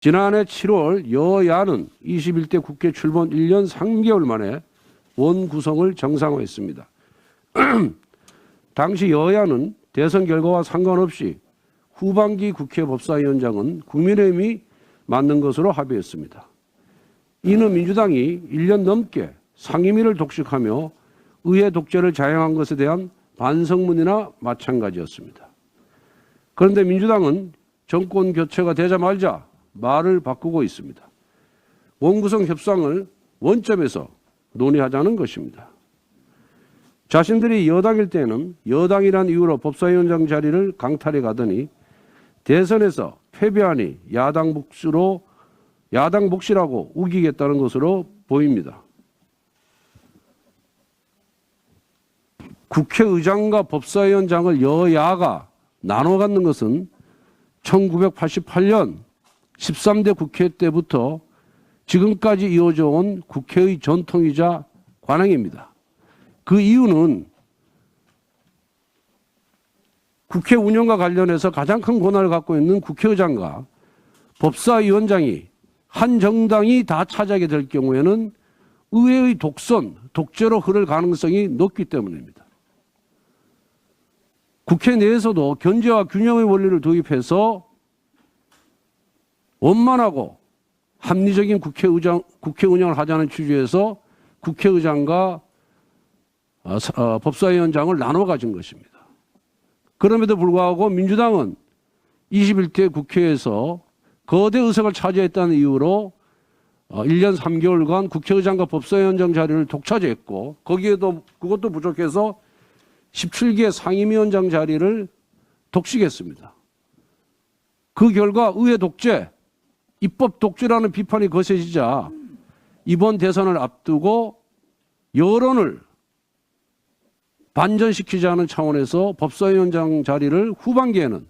지난해 7월 여야는 21대 국회 출범 1년 3개월 만에 원구성을 정상화했습니다. 당시 여야는 대선 결과와 상관없이 후반기 국회 법사위원장은 국민의힘이 맡는 것으로 합의했습니다. 이는 민주당이 1년 넘게 상임위를 독식하며 의회 독재를 자행한 것에 대한 반성문이나 마찬가지였습니다. 그런데 민주당은 정권 교체가 되자마자 말을 바꾸고 있습니다. 원구성 협상을 원점에서 논의하자는 것입니다. 자신들이 여당일 때는 여당이란 이유로 법사위원장 자리를 강탈해 가더니 대선에서 패배하니 야당 몫이라고 우기겠다는 것으로 보입니다. 국회의장과 법사위원장을 여야가 나눠 갖는 것은 1988년 13대 국회 때부터 지금까지 이어져 온 국회의 전통이자 관행입니다. 그 이유는 국회 운영과 관련해서 가장 큰 권한을 갖고 있는 국회의장과 법사위원장이 한 정당이 다 차지하게 될 경우에는 의회의 독재로 흐를 가능성이 높기 때문입니다. 국회 내에서도 견제와 균형의 원리를 도입해서 원만하고 합리적인 국회 운영을 하자는 취지에서 국회의장과 법사위원장을 나눠 가진 것입니다. 그럼에도 불구하고 민주당은 21대 국회에서 거대 의석을 차지했다는 이유로 1년 3개월간 국회의장과 법사위원장 자리를 독차지했고 거기에도 그것도 부족해서 17개 상임위원장 자리를 독식했습니다. 그 결과 의회 독재, 입법 독재라는 비판이 거세지자 이번 대선을 앞두고 여론을 반전시키자는 차원에서 법사위원장 자리를 후반기에는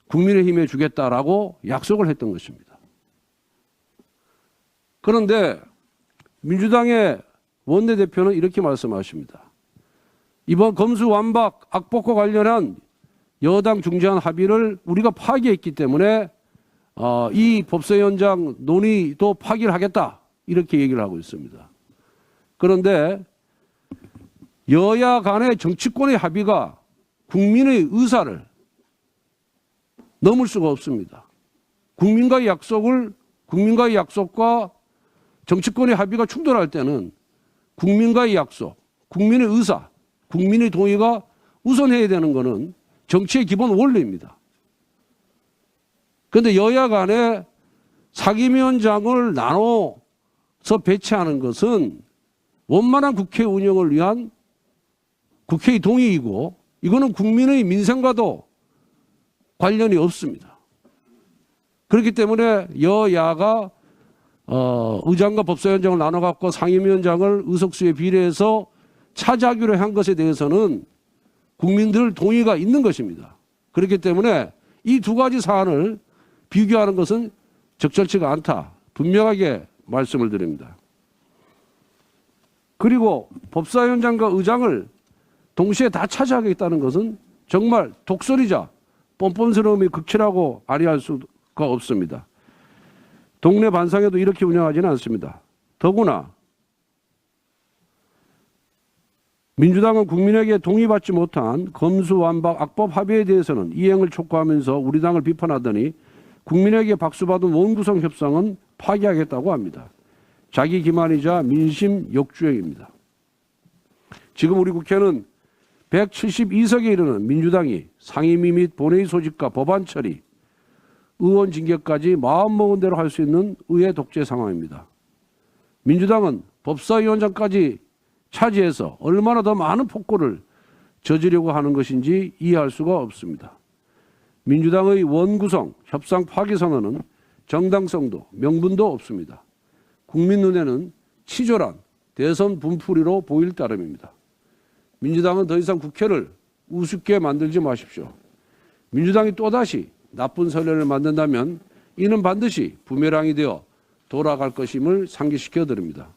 국민의힘에 주겠다라고 약속을 했던 것입니다. 그런데 민주당의 원내대표는 이렇게 말씀하십니다. 이번 검수완박 악법과 관련한 여당 중재안 합의를 우리가 파기했기 때문에 이 법사위원장 논의도 파기를 하겠다 이렇게 얘기를 하고 있습니다. 그런데 여야 간의 정치권의 합의가 국민의 의사를 넘을 수가 없습니다. 국민과의 약속과 정치권의 합의가 충돌할 때는 국민과의 약속, 국민의 의사, 국민의 동의가 우선해야 되는 것은 정치의 기본 원리입니다. 그런데 여야 간에 상임위원장을 나눠서 배치하는 것은 원만한 국회 운영을 위한 국회의 동의이고 이거는 국민의 민생과도 관련이 없습니다. 그렇기 때문에 여야가 의장과 법사위원장을 나눠 갖고 상임위원장을 의석수에 비례해서 차지하기로 한 것에 대해서는 국민들 동의가 있는 것입니다. 그렇기 때문에 이 두 가지 사안을 비교하는 것은 적절치가 않다. 분명하게 말씀을 드립니다. 그리고 법사위원장과 의장을 동시에 다 차지하겠다는 것은 정말 독설이자 뻔뻔스러움이 극치라고 아니할 수가 없습니다. 동네 반상회도 이렇게 운영하지는 않습니다. 더구나 민주당은 국민에게 동의받지 못한 검수완박 악법 합의에 대해서는 이행을 촉구하면서 우리 당을 비판하더니 국민에게 박수받은 원구성 협상은 파기하겠다고 합니다. 자기 기만이자 민심 역주행입니다. 지금 우리 국회는 172석에 이르는 민주당이 상임위 및 본회의 소집과 법안 처리, 의원 징계까지 마음먹은 대로 할 수 있는 의회 독재 상황입니다. 민주당은 법사위원장까지 차지해서 얼마나 더 많은 폭거를 저지르려고 하는 것인지 이해할 수가 없습니다. 민주당의 원구성, 협상 파기 선언은 정당성도 명분도 없습니다. 국민 눈에는 치졸한 대선 분풀이로 보일 따름입니다. 민주당은 더 이상 국회를 우습게 만들지 마십시오. 민주당이 또다시 나쁜 선례를 만든다면 이는 반드시 부메랑이 되어 돌아갈 것임을 상기시켜 드립니다.